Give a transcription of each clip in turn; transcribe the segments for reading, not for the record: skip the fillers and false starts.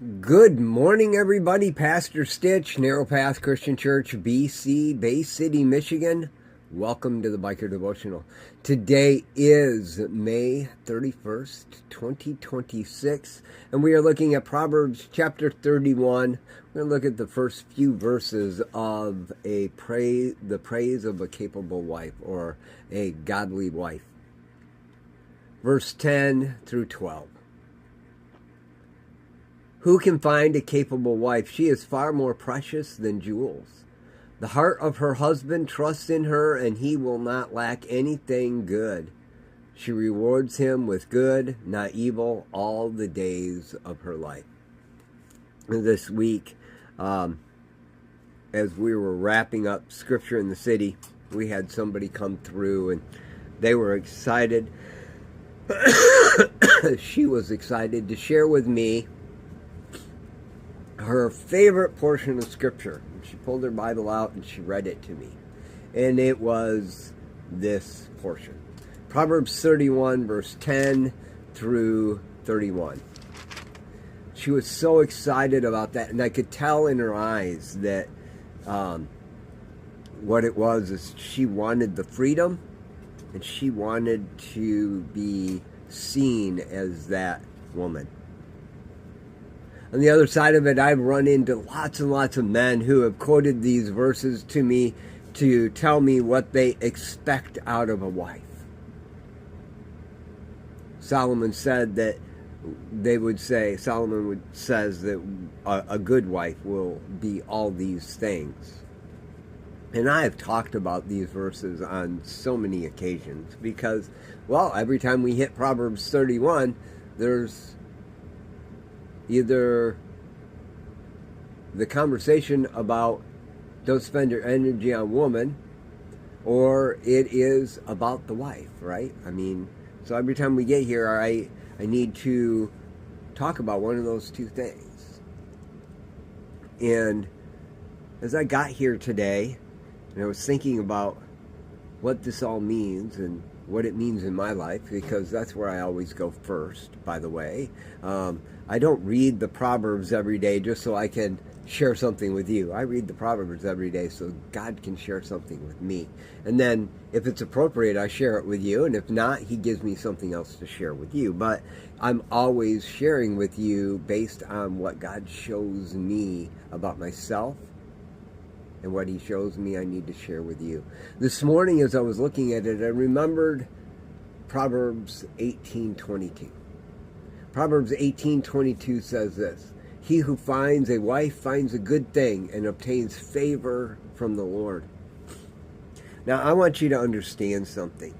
Good morning, everybody. Pastor Stitch, Narrow Path Christian Church, BC, Bay City, Michigan. Welcome to the Biker Devotional. Today is May 31st, 2026, and we are looking at Proverbs chapter 31. We're going to look at the first few verses of the praise of a capable wife, or a godly wife. Verse 10 through 12. Who can find a capable wife? She is far more precious than jewels. The heart of her husband trusts in her, and he will not lack anything good. She rewards him with good, not evil, all the days of her life. This week, as we were wrapping up Scripture in the City, we had somebody come through, and they were excited. She was excited to share with me her favorite portion of Scripture. She pulled her Bible out and she read it to me. And it was this portion. Proverbs 31, verse 10 through 31. She was so excited about that, and I could tell in her eyes that what it was is she wanted the freedom, and she wanted to be seen as that woman. On the other side of it, I've run into lots and lots of men who have quoted these verses to me to tell me what they expect out of a wife. Solomon said that says that a good wife will be all these things. And I have talked about these verses on so many occasions because, well, every time we hit Proverbs 31, there's either the conversation about don't spend your energy on woman, or it is about the wife, right? I mean, so every time we get here, I need to talk about one of those two things. And as I got here today, and I was thinking about what this all means and what it means in my life, because that's where I always go first, by the way. I don't read the Proverbs every day just so I can share something with you. I read the Proverbs every day so God can share something with me. And then if it's appropriate, I share it with you. And if not, He gives me something else to share with you. But I'm always sharing with you based on what God shows me about myself and what He shows me I need to share with you. This morning as I was looking at it, I remembered Proverbs 18:22. Proverbs 18:22 says this: He who finds a wife finds a good thing and obtains favor from the Lord. Now, I want you to understand something.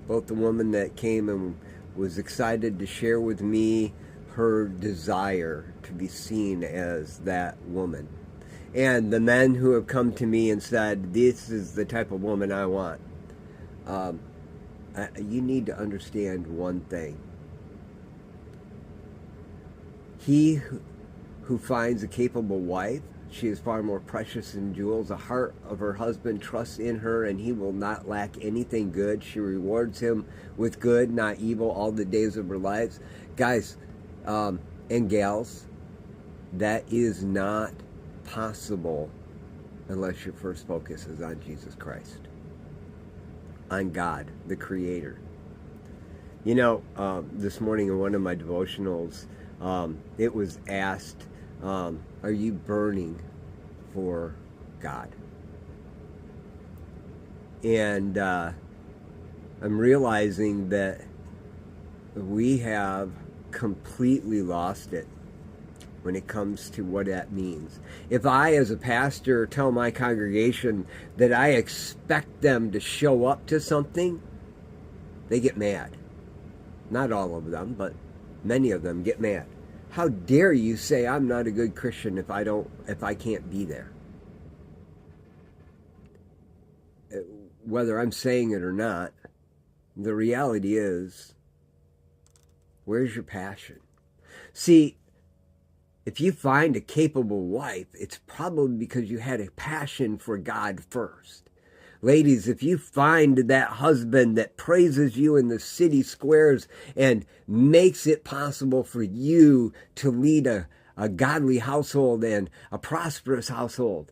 Both the woman that came and was excited to share with me her desire to be seen as that woman, and the men who have come to me and said, this is the type of woman I want. You need to understand one thing. He who finds a capable wife, she is far more precious than jewels. The heart of her husband trusts in her, and he will not lack anything good. She rewards him with good, not evil, all the days of her lives. Guys and gals, that is not possible unless your first focus is on Jesus Christ, on God, the Creator. You know, this morning in one of my devotionals, it was asked, are you burning for God? And I'm realizing that we have completely lost it when it comes to what that means. If I, as a pastor, tell my congregation that I expect them to show up to something, they get mad. Not all of them, but many of them get mad. How dare you say I'm not a good Christian if I can't be there? Whether I'm saying it or not, the reality is, where's your passion? See, if you find a capable wife, it's probably because you had a passion for God first. Ladies, if you find that husband that praises you in the city squares and makes it possible for you to lead a a godly household and a prosperous household.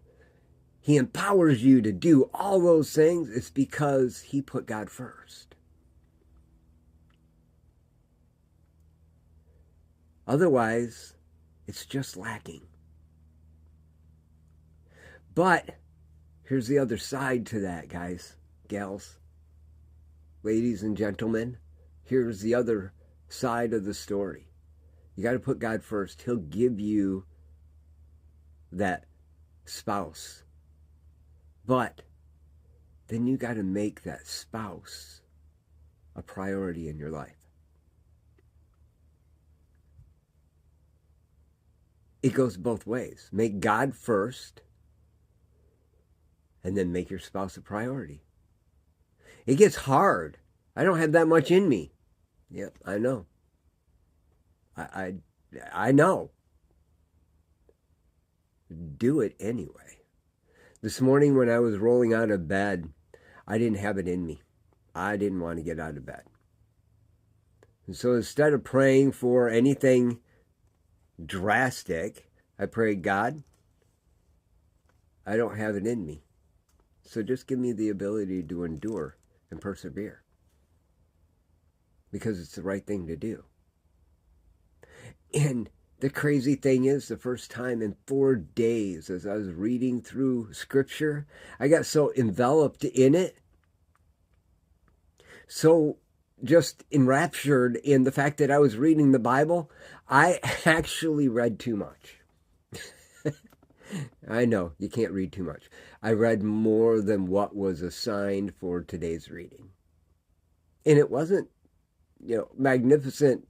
He empowers you to do all those things. It's because he put God first. Otherwise, it's just lacking. But here's the other side to that, guys, gals, ladies and gentlemen. Here's the other side of the story. You got to put God first. He'll give you that spouse. But then you got to make that spouse a priority in your life. It goes both ways. Make God first, and then make your spouse a priority. It gets hard. I don't have that much in me. Yep, I know. I know. Do it anyway. This morning when I was rolling out of bed, I didn't have it in me. I didn't want to get out of bed. And so instead of praying for anything drastic, I prayed, God, I don't have it in me. So just give me the ability to endure and persevere. Because it's the right thing to do. And the crazy thing is, the first time in 4 days as I was reading through Scripture, I got so enveloped in it, so just enraptured in the fact that I was reading the Bible, I actually read too much. I know, you can't read too much. I read more than what was assigned for today's reading. And it wasn't, magnificent,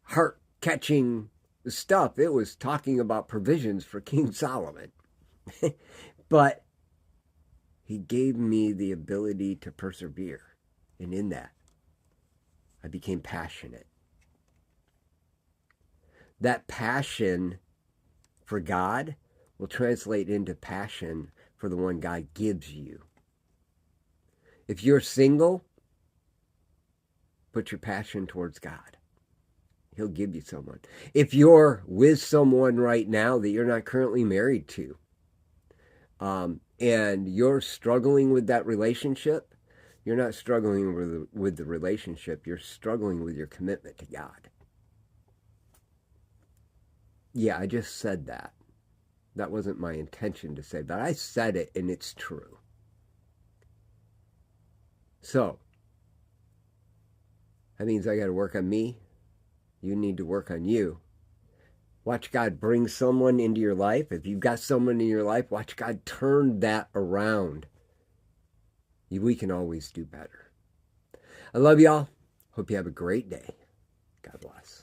heart-catching stuff. It was talking about provisions for King Solomon. But he gave me the ability to persevere. And in that, I became passionate. That passion for God will translate into passion for the one God gives you. If you're single, put your passion towards God. He'll give you someone. If you're with someone right now that you're not currently married to, and you're struggling with that relationship, you're not struggling with the relationship. You're struggling with your commitment to God. Yeah, I just said that. That wasn't my intention to say, but I said it, and it's true. So, that means I got to work on me. You need to work on you. Watch God bring someone into your life. If you've got someone in your life, watch God turn that around. We can always do better. I love y'all. Hope you have a great day. God bless.